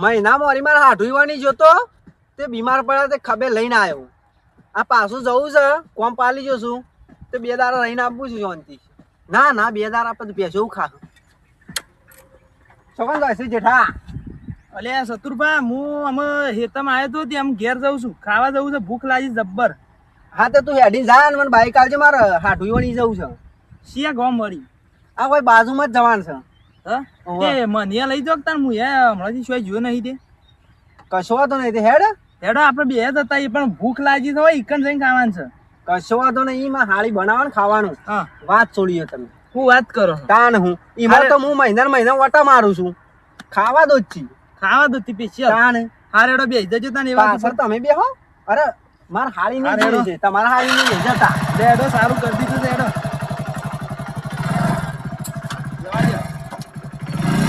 મહિના મોરી મારા હાઠુઈવાની જોતો તે બીમાર પડ્યા તે ખબે લઈને આવ્યો. આ પાછું જવું છે કોમ પાલી જશું તે 2 દાડા રહીને આપવું છું શાંતિ. ના ના 2 દાડા આપણે ભેંસો ખા છોકન જાય છે જેઠા. અલે સતુરભા હું અમે હેતમ આવ્યો તો ત્યાં ઘેર જઉં છું, ખાવા જવું છે, ભૂખ લાગી જબ્બર. હા તો તું હેડી જા ને મને બાઈક આવજે, મારે હાઠુઈવાની જવું છે. શિયા ગામ વળી આ કોઈ બાજુમાં જ જવાનું છે. તે મને લઈ જાવ તાર હું હમણાંથી શું જોયો નહીં તે. કશો વાતો નહીં તે હેડ હેડો આપણે બે જ હતા એ પણ ભૂખ લાગી તો ઈકન જઈને ખાવાનું છે. કશો વાતો નહીં માં હાળી બનાવવાનું ખાવાનું. હા વાત છોડીએ તમે હું વાત કરો તાન હું ઈમાં તો હું મહિના વટા મારું છું. ખાવા દો જ છી ખાવા દો સ્પેશિયલ તાને. હારે હેડો બે જજો તાને એવા પાછળ તમે બેહો. અરે માર હાળી નહીં જોઈ છે તમારા હાળી નહીં જતા. હેડો સારું કરી દીધું છે હેડો. જવા દો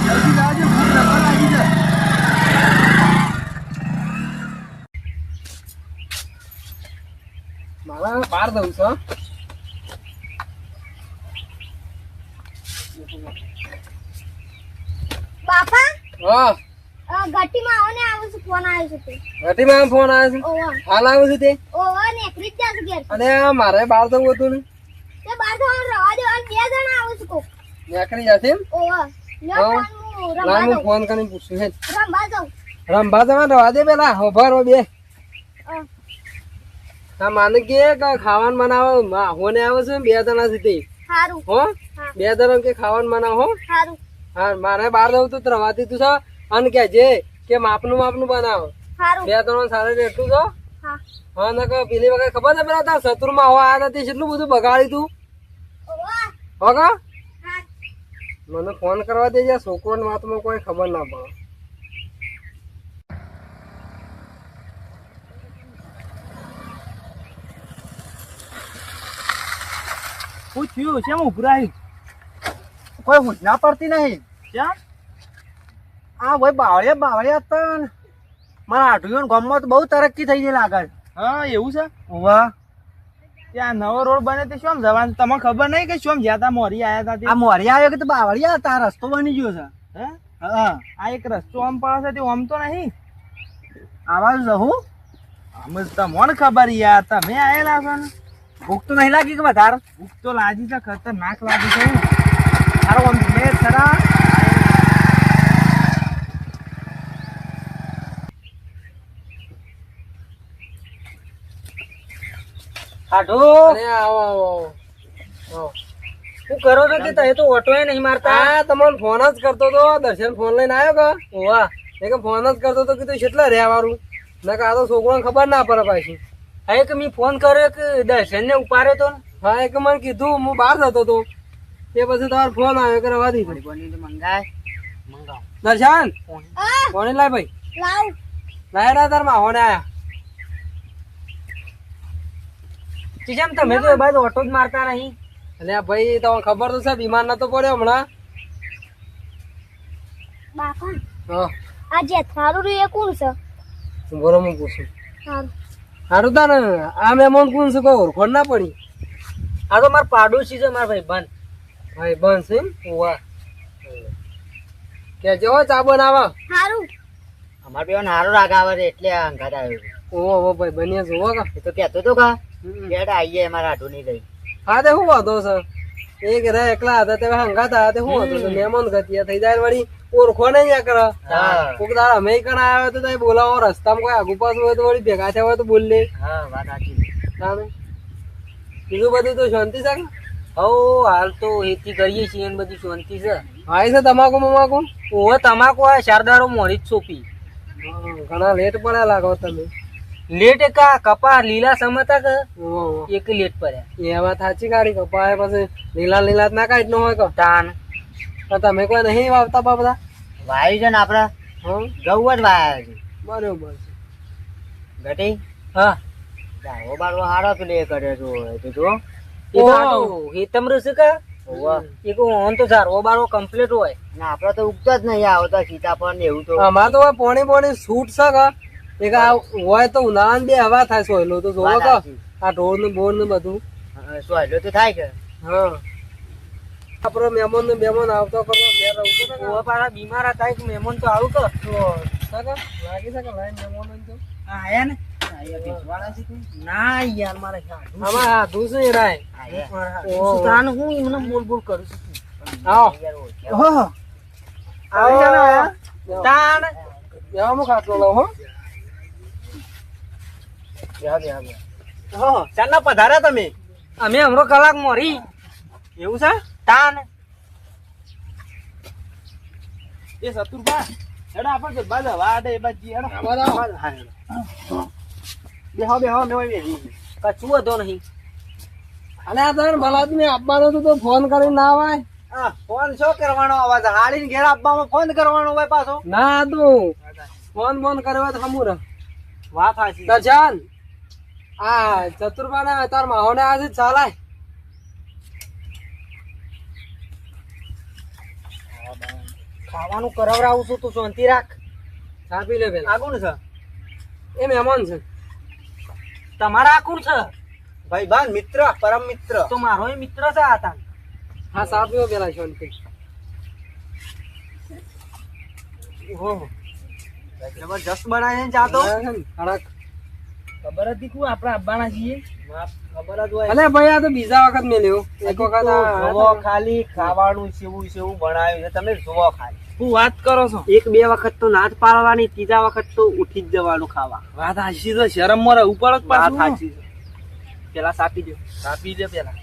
જલ્દી જવા દો, ભૂખ લાગવા લાગી છે. મારા બહાર જવું છે. બાપા હા ગટીમાં આવો ને આવું છું, ફોન આવ્યો છે તે. ઘટીમાં ફોન આવ્યો છે. ઓવા હાલ આવ્યો છે તે. ઓવા નેકરી જ જશે ઘેર. અને મારે બહાર જવું હતું ને તે બાર જવાનું રવા દો અને 2 જણા આવું છું કોક. નીકળી જશે એમ. ઓવા લ્યો હા. ફોન હું લાવ રમવા હું દઉં. ફોન કરીને પૂછું હે. રમવા જાઉં. રંભા જવા રવા દે પેલા હોભર બે. અ, હા માને કે ખાવાનું બનાવો હોને આવે છે 2 જણા છે તે. હારું હો હા 2 જણા કે ખાવાનું બનાવો હો. હારું હા મારે બહાર જવું તો રવા દીધું છે. અને કે જે કે માપનું બનાવો. હારું 2 જણા સારું એટલું છો. હા હા ને કે પેલી વખત ખબર છે પેલા તાર શત્રુમાં હવા આવ્યા હતા કેટલું બધું બગાડી તું. ઓવા હો કા હા મને ફોન કરવા દેજે, છોકરોની વાતમાં કોઈ ખબર ના પડે. શું થયું છે? ઉભરાય કોઈ હું ના પડતી નહીં. ક્યાં? આ ભાઈ બાવળિયા હતા ને મારા આઠું ગામમાં તો બહુ તરક્કી થઈ ગઈ લાગે. હા એવું છે. વાહ ત્યાં નવો રોડ બને તે શું જવાનું તમને ખબર નહીં કે શું જ્યાં તા મોરી આયા હતા આ મોરિયા આવ્યો કે તો બાવળિયા હતા, રસ્તો બની ગયો છે. હે? હા આ એક રસ્તો આમ પડે છે તે આમ તો નહીં. આવા રહું. અમે તમને ખબર યાર તમે આયેલા છો ને. ભૂખ તો નહીં લાગી કે વધારે? ભૂખ તો લાગી છે, ખતરનાક લાગી છે. તારો આમ મેં ખરા હાડો અરે આવો આવો આવો. શું કરો છો કે તમે તો ઓટોય નહીં મારતા? આ તમને ફોન જ કરતો તો, દર્શન ફોન લઈને આવ્યો કે વાહ એ કે ફોન જ કરતો તો કીધું કેટલા રહ્યા વાળું ના કે આ તો છોકરાને ખબર ના પડે પાછી. હા કે મેં ફોન કર્યો કે દર્શન ને ઉપાડ્યો તો ને. હા એ કે મને કીધું હું બહાર જતો હતો તે પછી તમારો ફોન આવ્યો કે રવા દીધું. મંગાવ દર્શન આ ફોન લાય ભાઈ. લાવ લાયરા તાર માં હોને આયા. ચીજામ તમે તો એ બાજુ ઓટો જ મારતા નહીં. એટલે ભાઈ તમને ખબર તો છે બીમાર નતો પડ્યો હમણાં. બાપા હા આ જે થારું રહ્યું એ કોણ છે? બોલો હું પૂછું. હારું સારું તા ને આ મહેમાન કોણ છે કોઈ ઓળખોડ ના પડી? આ તો મારા પાડોશી છે, મારા ભાઈ બંધ. ભાઈ બંધ છે એમ? વાહ કે જેવો ચા બનાવા. હારું અમાર બે હારો રાગ આવે છે એટલે આ અંગાત આવ્યો છે. ઓહો ભાઈ બન્યા જોવો કા. એ તો કહેતો તો કા બેડ આવીએ અમારા આઢું નહીં લઈ. હા તે શું વાંધો છે? એક રહ્યા એકલા હતા તે હંગાત હતા તે શું વાંધો છે? મહેમાન ગતિયા થઈ જાય વળી ઓળખો નહીં યા કરે. હા. કોક દાડા અમે કણ આવ્યો તો તઈ બોલાવો, રસ્તામાં કોઈ આગુ પાછું હોય તો વળી ભેગા થયા હોય તો બોલ લે. હા વાત સાચી. તાને બીજું બધું તો શાંતિ છે કે? હો હાલ તો એથી કરીએ છીએ ને બધી શાંતિ છે. હાય છે તમાકુ મમાકુ? ઓવે તમાકુ આ શારદારો મોરી જ સોંપી. ઘણા લેટ પડ્યા લાગો તમે. લેટ કા કપા લીલા સમતા કે ઓહો. એક લેટ પડ્યા. એ વાત સાચી ગાડી કપાય પછી લીલા લીલા ના કાઢ નો હોય કે તાન પણ તમે કોઈ નહીં વાવતા પા બધા? વાયુ છે ને આપડા હા ગૌ જ વાયા છે. બરોબર છે. ઘટી હા દાવો બારો હારો પેલે કર્યો છો તો જો ઓહો. એ તમરું છે કે એ કો ઓન તો સારો બારો કમ્પ્લીટ હોય ને આપડે તો ઉગતા જ નહીં આવતા સીતાફળ ને એવું તો. અમારે તો પોણી પોણી છૂટ છે કે એક આ હોય તો ઉનાળા બે હવા થાય સોયલો તો જોવો વાત કે સાચી. આ ઢોર ને બોર ને બધું. સોયલો તો થાય કે હા આપડે મહેમાન ને મહેમાન આવતો કરો ઘેર રહું તો ને. ઓવા પાછા બીમાર હતા એક મહેમાન તો આવું કે લાગી શકે લાઈન જમવાનો તો આયા ને આયા ભેજવાળા છે કોઈ? ના યાર મારે સાધુ આમાં સાધુ છે રાય આયા. ઓહો. સુતાનું હું એમને બોલ બોલ કરું છું. આવો યાર, ઓળખ્યા. ઓહો આવો તાણ બેહો, હું ખાટલો લઉં હો. ઓહો ચાલના પધાર્યા તમે અમે હમણાં કલાક મોરી એવું છે તાન એ સતુરભા હેડો આપણે બાદ વાડે બાજી હેડો બેહો બેહો મે ઓય કશું હતો નહીં. અને આ તને ભલાદમી આપવાનો તો ફોન કરીને ના આવાય હા ફોન શું કરવાનો અવાજ હાડીને ઘેર આપવામાં ફોન કરવાનો હોય પાછો ના તું ફોન કર્યો તો હમુર વાત હાચી દર્શન આ ચતુરબાના તાર માહોને આજે ચાલાય ખાવાનું કરાવરાવું છું, તું શાંતિ રાખ. ચા પી લે પેલા આ કોણ છે એ મહેમાન છે તમારા આ કોણ છે? ભાઈ બાન મિત્ર પરમ મિત્ર તો મારો એ મિત્ર છે આ તાન. હા ચા પીવો પેલા શાંતિ ઓહો જબરજસ્ત બનાવે છે ચા તો કડક ખબર હતી કુ આપણે આવવાના છીએ. ખબર જ હોય અલે ભાઈ આ તો બીજા વખત મેલ્યો એક વખત જોવો ખાલી ખાવાનું સેવું સેવું બનાવ્યું છે તમે જોવો ખાલી હું વાત કરો છો? એક બે વખત તો નાચ પાડવાની ત્રીજા વખત તો ઉઠી જ જવાનું ખાવા વાત હાચી તો શરમ મોરે ઉપર જ વાત પાછું. સાચી છે પેલા સાપી દો આપી દે પેલા.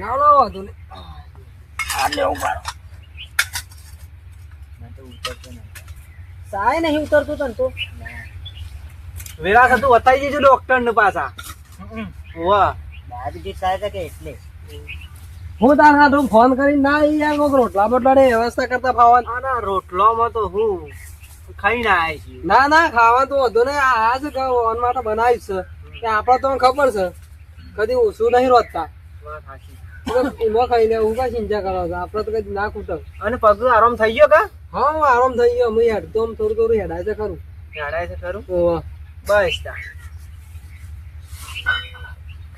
ના લો હતું આ લેવું પાડો. સાય નહીં ઉતરતું તને તો. વેરા થતું બતાવી દેજો ડોક્ટર ને પાછા વાહ ડાયાબિટીસ થાય છે કે એટલે હું તાર હાથું ફોન કરી ના ઈ યાર કોક રોટલા બોટલા ની વ્યવસ્થા કરતા ખાવાનું ના રોટલામાં તો હું ખાઈને આયા છીએ ના ના ખાવા તો વધુ ને આ જ ઓન માટે બનાવીશ છે કે આપડે તો ખબર છે કદી ઓછું નહીં રોતતા એમાં ખાઈ લે હું કા ચિંતા કરો છો આપડે તો કદી ના ખૂટે અને પગ આરામ થઈ ગયો કા હા આરામ થઈ ગયો હું હેડ તો થોડું થોડું હેડાય છે ખરું હેડાય છે ખરું બસ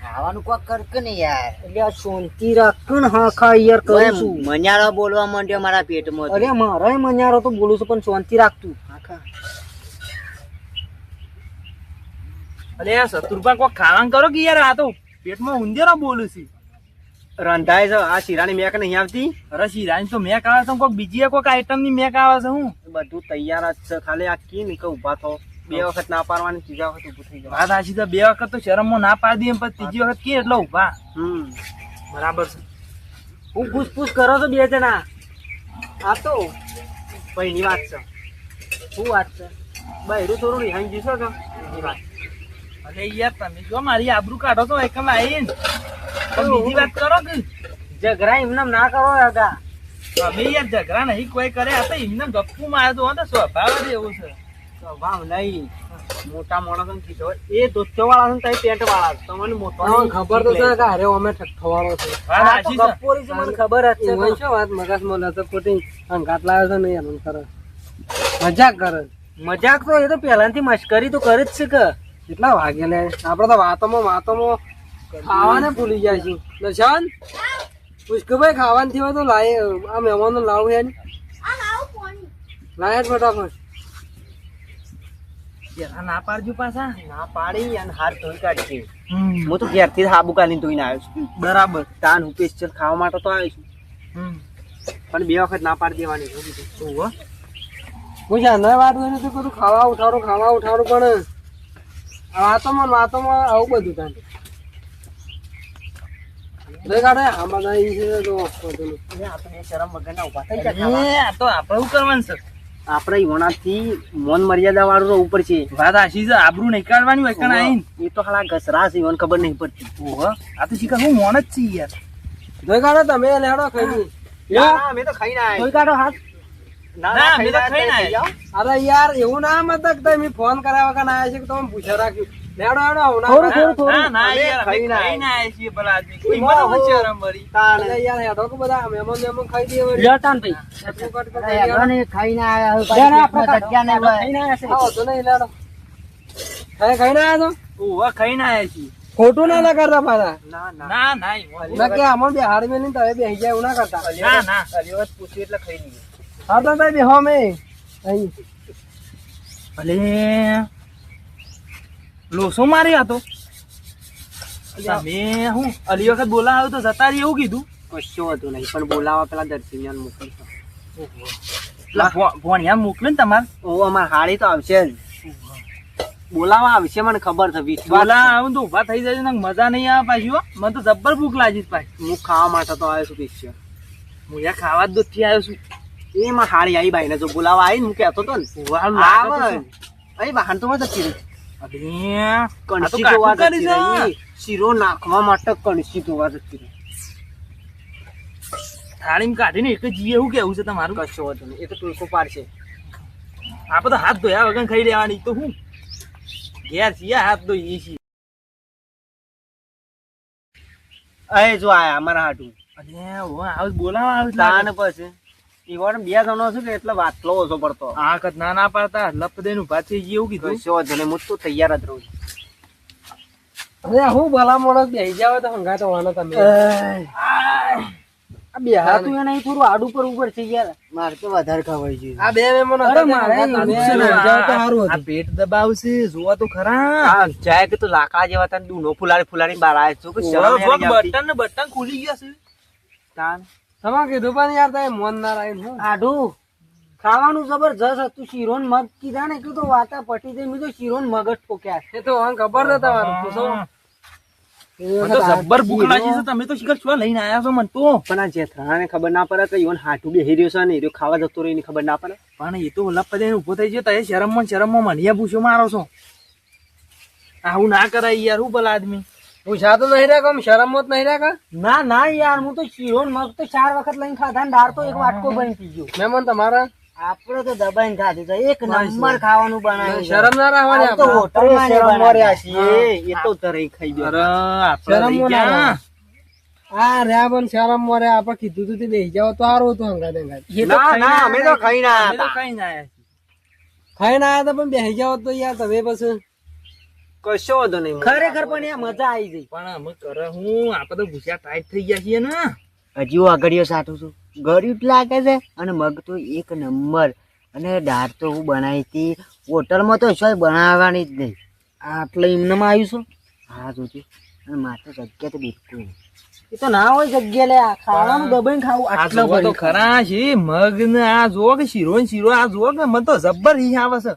ખાવાનું કોક કર કે નહીં યાર. એટલે આ શાંતિ રાખ ને. હા ખા યાર કરું છું. મન્યારો બોલવા માંડ્યો મારા પેટમાં. અરે મારા મન્યારો તો બોલું છું પણ શાંતિ રાખતું. અરે યાર સતુરપા કોઈ ખાવાનું કરો કે યાર આ તો પેટમાં ઉંદેરો બોલું છે રંધાય છે આ શીરાની મેક નહીં આવતી અરે શીરાની તો મેક આવે છે કોઈ બીજી કોઈ આઈટમ ની મેક આવે છે હું બધું તૈયાર જ છે ખાલી આ કી ની કે ઉભા થો બે વખત ના પાડવાની ત્રીજા વખત ઉભું થઈ જાય વાત સાચી તો બે વખત તો શરમમાં ના પાડી દઈએ પછી ત્રીજી વખત કે એટલે ઉભા બરાબર છે હું પૂછપૂછ કરો છો બે જણા. આ તો ભાઈ ની વાત છે શું વાત છે? બહેરું થોડું રિહાઈ જશો કે એની વાત અરે યાર તમે જો મારી આબરૂ કાઢો તો એકમ આવીને બીજી વાત કરો કે ઝઘડા એમને ના કરો અગા. અમે યાર ઝઘડા નહીં કોઈ કરે આ તો એમને ગપ્પુ માર્યો તો સ્વભાવ જ એવું છે સ્વભાવ નહીં મોટા માણસો કીધો એ દોસ્તો વાળા છે પેન્ટ વાળા તમને મોટો ખબર તો છે કે અરે અમે ઠઠવાળો છે ગપ્પોરી છે મને ખબર જ છે. શું વાત મગજમાં નતો ખોટી અંગાત લાવ્યો છે નહીં એમ કરે મજાક કરે મજાક તો એ તો પહેલાથી મશ્કરી તો કરે જ છે કે. કેટલા વાગે લે આપડે તો વાતોમાં ખાવાને ભૂલી જાય છે દર્શન પુષ્કભાઈ ખાવાનું થયું તો લાય આ મહેમાનો લાવું હે લાય જ ફટાફટ ના પાડજો પાછા. ના પાડી અને હાર ધોઈ કાઢી હું તો ઘેરથી સાબુ કાઢીને ધોઈને આવ્યો છું બરાબર તાન હું સ્પેશિયલ ખાવા માટે તો આવ્યો છું પણ બે વખત ના પાડી દેવાની હું જાણવા વાત કરી તો કરું ખાવા ઉઠાડું પણ વાતોમાં આવું બધું થાય આપડે હોણાથી મોન મર્યાદા વાળું રહેવું પડશે. વાત આશી છે આબરૂ નહીં કાઢવાની હોય કણ આઈને. એ તો ખાલા ઘસરા છે મને ખબર નહીં પડતી. ઓહો આ તો શીખા હું મોન જ છી યાર. જોઈ કાઢો તમે લેડો ખાઈ અમે તો ખાઈને આયા. જોઈ કાઢો હાથ. ના અમે તો ખાઈને આયા. અરે યાર એવું ના મત કે તમે ફોન કરાવવા કાન આયા છે કે તમે પૂછ્યા રાખ્યું લેડો થોડું. ના ના યાર ખાઈને આયા છીએ ભલા આદમી કોઈ મને શરમ વળી યાર હેડો કે બધા મહેમાન ખાઈ દે વળી લેટાન ભાઈ ખાઈને આયા ખાઈને આયા તો ખાઈને આયા તો ઓવા ખાઈને આયા છીએ ખોટું ના કરતા પાછા ના ના ના ના ના કે આમાં બે હાડ મેલીને તમે બેસી જાય એવું ના કરતા ના ના અલીવત પૂછ્યું એટલે ખાઈ લીધું. હા તો ભાઈ બેહો અમે અહીં ભલે લોસો મારી હતો તમે હું અલી વખત બોલાવ્યો તો જતા રહી એવું કીધું. કશું હતું નહીં પણ બોલાવા પેલા દર્શિનિયાને મોકલી. પેલા ભોણિયા મોકલે ને તમારે ઓ અમાર હાળી તો આવશે જ. બોલાવા આવશે મને ખબર છે. વિશ્વાસ બોલા છે. આવું તો ઉભા થઈ જાય ને મજા નહીં આવે પાછી હો. મને તો જબ્બર ભૂખ લાગી છે પાછી. હું ખાવા માટે તો આવ્યો છું પિક્ચર. હું યાર ખાવા જ દૂધથી આવ્યો છું. એમાં હાળી આવી બાઈને જો બોલાવા આવી ને હું કહેતો હતો ને વાહ, લાગે તો આવે શું? અહીં વાહન તો જતી રહી. અરે, આ તો કણસી કાઠું ધોવા કરી જતી છે. રહી. શીરો નાખવા માટે કણસી ધોવા જતી રહી. થાળીમાં કાઢીને એક જ જીવે એવું કેવું છે તમારું? કશો હતો નહીં. એ તો ટૂંકો પાડશે. આપણે તો હાથ ધોયા વગર ખાઈ લેવાની તો હું ઘેર છીએ હાથ ધોઈએ છીએ. અહીં જો આયા અમારા હાટું. અરે ઓ આવ બોલાવા આવે તાને પછી ઈવોને બે જણો છું કે એટલે વાતલો ઓછો પડતો. આ કદ ના પાડતા લપ દઈને ઉભા થઈ ગઈ એવું કીધું. કશો હતો નહીં. હું તો તૈયાર જ રહું છું. અરે હું ભલા માણસ બેસી જાવ તો હંગા તો વાનો તમે આ બે હા તું એને થોડું આડું પર ઉપર છે યાર. મારે તો વધારે ખવાય છે. આ બે મહેમાન અરે મારે હતા, એવું તમે છે ને, બેસી જાવ તો સારું આ હતું. પેટ દબાવશે જોવા તો ખરા. હા જાય કે તું લાકડા જેવા તને દૂનો ફુલારી ફુલારી બહાર આવે છું કે શરમ યાર નથી આવતી. બટન ને બટન ખુલી ગયા છે. તાન. તમારે કીધું પણ યાર તમે મોન ના રાખ્યું હું આડું ખાવાનું જબરજસ્ત હતું. શીરો ને મગ કીધા ને એટલું તો વાતા પટી ગઈ. મેં તો શીરો ને મગ જ ઠોક્યા. એ તો મને ખબર ન તમારું પૂછો મને તો જબ્બર ભૂખ લાગી છે. તમે તો શિખર શું લઈને આયા છો મને તો. પણ આ જેઠરાને ખબર ના પડે કે ઈવન હાટું બેહી રહ્યો છે ને એ રહ્યો ખાવા જતો રહ્યો એની ખબર ના પડે. પણ એ તો લપ દઈને ઉભો થઈ ગયો તો શરમમાં મને પૂછો મારો છો. આવું ના કરાય યાર. હું ભલા આદમી પૂછા તો નહીં રાખો શરમ મોત નહીં રાખા ના ના યાર હું તો શીરો ને મગ તો 4 વખત લઈને ખાધા ને દાળ તો એક વાટકો બની પી ગયો. મહેમાન તમારા આપડે તો દબાઈને ખાધું છે. એક નંબર ખાવાનું બનાવ્યું છે. શરમ ના રાખવાની આ તો આપણે. હોટલમાં શરમ શરમ મોર્યા મોર્યા છીએ. એ તો તરઈ ખાઈ ગયો. અરે આપણે શરમ રહી ના ગયા. રાખવાની. આ રહ્યા પણ શરમ મોરે આપણે કીધું તું તે બેસી જાવ તો સારું હતું હંગાત હંગાત. એ તો ના ખાઈને ના અમે તો આયા ખાઈને આયા અમે તો હતા. ખાઈને આયા છીએ. ખાઈને આયા હતા પણ બેસી જાવ તો યાર તમે પછી કશો વાંધો નહીં. ખરેખર પણ યાર મજા આવી ગઈ. પણ અમે કરે હું આપણે તો ભૂસ્યા ટાઈટ થઈ ગયા છીએ ને. હજી હું આગળીઓ સાઠું છું. ગળ્યું જ લાગે છે અને મગ તો એક નંબર. અને દાળ તો હું બનાવી હતી હોટલમાં તો શું બનાવવાની જ નહીં. આટલે એમનેમાં આવ્યું છું. હા જોતી અને માત્ર જગ્યા તો બિલકુલ નહીં. એ તો ના હોય જગ્યા લે. ખાવાનું દબાઈને ખાવું આ આટલો જોવો તો ખરા છે મગ ને આ જોવો કે શીરો ને શીરો આ જોવો કે મને તો જબ્બર રીહ આવે છે.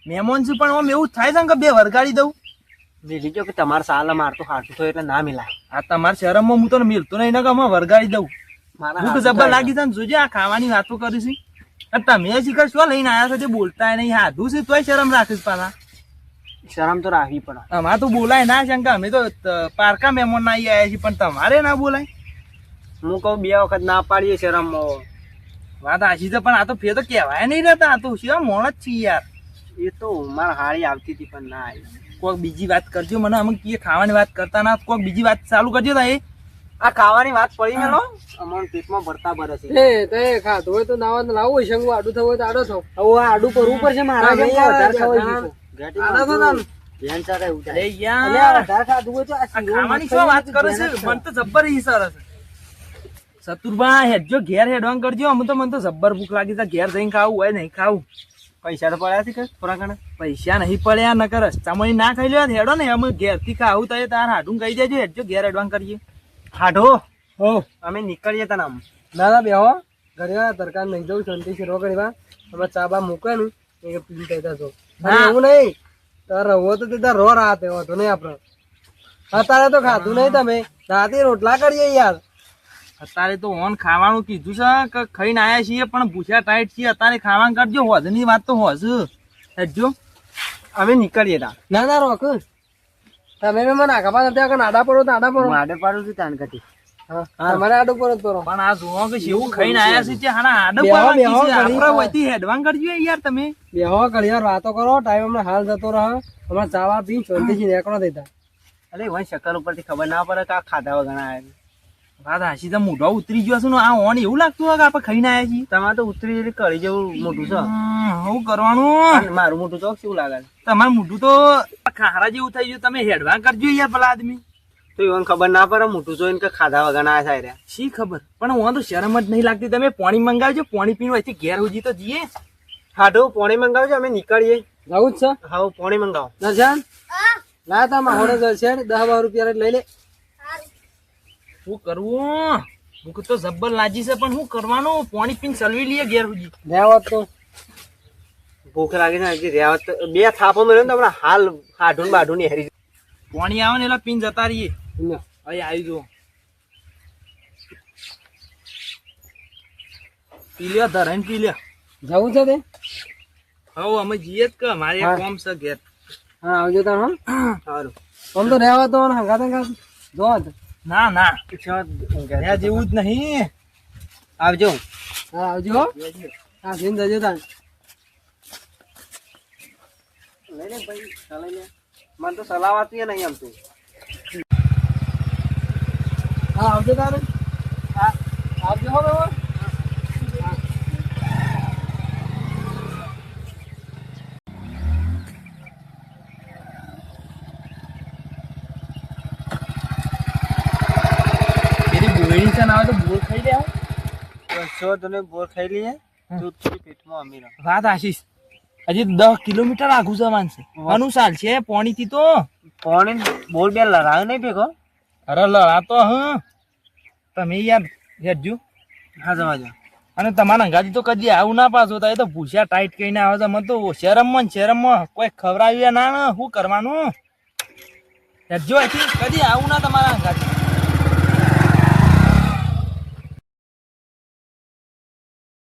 મહેમાન છે પણ આમ એવું થાય છે ને કે બે વરગાડી દઉં. બીજી જો કે તમારે સાલા મારતો હાટું થયું એટલે ના મિલાય. આ તમારા શરમમાં હું તો મિલતો નહીં ને કે અમે વરગાડી દઉં. મારા ભૂખ જબ્બર લાગી છે ને જોજે આ ખાવાની વાતો કરી છે. અને તમે શીખર શું લઈને આવ્યા છો જે બોલતા નહીં હાધું છે તોય શરમ રાખીશ પાછા. શરમ તો રાખવી પડે. અમારે તો બોલાય ના શંકા. અમે તો પારકા મહેમાન ના આવ્યા છીએ પણ તમારે ના બોલાય. હું કહું 2 વખત ના પાડીએ શરમ. વાત આશી છે પણ આ તો ફેર તો કહેવાય નહીં રહેતા. આ તો શું મોણ જ છીએ યાર. એ તો મારા હાળી આવતી હતી પણ ના આવી. કોઈક બીજી વાત કરજો. મને અમે કીએ ખાવાની વાત કરતા ના કોઈક બીજી વાત ચાલુ કરજો તા એ. આ ખાવાની વાત પડી મેલો અમારા પેટમાં ભરતા ભરે છે. એ તે ખાધું હોય તો નાવા ને લાવવું હોય શંગુ આડું થવું હોય તો આડો થવું. હવે આ આડું કરવું પડશે મારા ના, જેવું યાર, વધારે ખવાઈ યાર, ગયું. આડો થો તાન. ધ્યાન સાથે ઉઠાય. અરે યાર, અલ્યા, વધારે ખાધું હોય તો આ આ શીરો ખાવાની મસ્ત શું વાત છે, કરે છે? ધ્યાન જ મને તો જબ્બર ઈ સરસ. સતુરભાઈ હેડજો ઘેર હેડવાન કરજો. અમે તો મને તો જબ્બર ભૂખ લાગી છે. ઘેર જઈને ખાવું હોય નહીં ખાવું. પૈસા તો પડ્યા છે કે થોડા ઘણા? પૈસા નહીં પડ્યા નકર રસ્તામાં ના ખાઈ લ્યો હેડો ને. અમે ઘેર થી ખાવું તો તાર હાડું કહી દેજો. હેડજો ઘેર હેડવાન કરીએ. હાડો હો અમે નીકળીએ તને આમ. ના ના બેહો ઘરે તરકાર નહીં જવું શાંતિ શીરો કરવા અમે ચા બા મૂકે ને એ પી કહેતા છો ના. એવું નહીં તાર રહો તો તે તાર રો રાતે વાંધો નહીં આપડે અત્યારે તો ખાધું નહીં તમે રાતે રોટલા કરીએ યાર અત્યારે તો ઓન ખાવાનું કીધું છે કે ખાઈને આયા છીએ પણ ભૂસ્યા ટાઈટ છીએ. અત્યારે ખાવાનું કરજો. હોજની વાત તો હોજ હેડજો. અમે નીકળીએ તા. ના ના રોક તમે બી મને આખા પાસે ત્યાં આડા પડો તો આડા પડો માડે પાડું છું તાન કતી. હા તમારે આડું પડો તો પડો પણ આ જોવો કે જેવું ખાઈને આયા છે ત્યાં હાના આડમ બેહો, પાડવા બેહો, કીધી છે. ઘડી આપણા વાર. વયથી હેડવાન કરજો યાર તમે. બેહો ઘડી વાર વાતો કરો ટાઈમ હમણાં હાલ જતો રહે હમણાં ચાવા પી શાંતિથી નીકળો દેતા અરે વહી શકલ ઉપરથી ખબર ના પડે કે આ ખાધા વગર આયા. વાત હાસી તો મોઢો ઉતરી ગયો છે ને આ ઓન એવું લાગતું હોય કે આપણે ખાઈને આયા છીએ. તમારે તો ઉતરી કરી જેવું મોટું છે. શું કરવાનું અને મારું મોટું ચોક શું લાગે છે? તમારું મોઢું તો ખારા જેવું થઈ ગયું. તમે હેડવા કરજો યાર પેલા આદમી. તો એમને ખબર ના પડે મોટું જોઈને કે ખાધા વગર ના થાય રહ્યા. શી ખબર પણ હું તો શરમ જ નહીં લાગતી. તમે પાણી મંગાવજો, પાણી પીવું હોય ઘેર સુધી તો જઈએ. હાડું પોણી મંગાવજો, અમે નીકળીએ. જવું જ છે? હા, પોણી મંગાવો. દર્શન ના તા માહોડે દર્શન 10-12 રૂપિયા લઈ લે. શું કરવું? ભૂખ તો જબ્બર લાગી છે પણ શું કરવાનું? પાણી પીને સલવી લઈએ ઘેર સુધી. રહેવત તો ભૂખ લાગે છે હજી રહેવત તો 2 થાપો મળ્યો ને તો હમણાં હાલ હાડું ને બાઢું ની હેરી પાણી આવે ને એટલે પીને જતા રહીએ. જાય. અહીં આવી જો પી લ્યો, ધરાઈને પી લ્યો. જવું છે તે? હવે અમે જઈએ જ કે મારે એક હા. કામ છે ઘેર. હા આવજો તાર. હા સારું. આમ તો રહેવા તો હંગાત હંગાત જો ના ના ત્યાં જેવું જ નહીં. આવજો. હા આવજો. હા જઈને જજો તાર. લઈ લે ભાઈ, ચલાઈ લે. મને તો સલાવાતી નહીં આમ તું. હા આવજો તારે. હા આવજો હવે. પેલી બોયડી છે ને આવે તો બોર ખાઈ લે. છો તને બોર ખાઈ લઈએ તું થોડી પેટમાં અમીર. વાત આશીષ હજી 10 કિલોમીટર આઘું જવાનું છે. અનુસાર છે પાણી થી તો. પાણી બોર બે લડાયો નહીં ભેગો. અરે લડાતો હ તમે યાર હેડજો. હા જવા જો. અને તમારા અંગાજી તો કદી આવું ના પાછો તો એ તો ભૂસ્યા ટાઈટ કહીને આવે છે. મને તો શરમમાં ને શરમમાં કોઈ ખવડાવ્યા ના ને શું કરવાનું? હેડજો અહીંથી કદી આવું ના તમારા અંગાજી.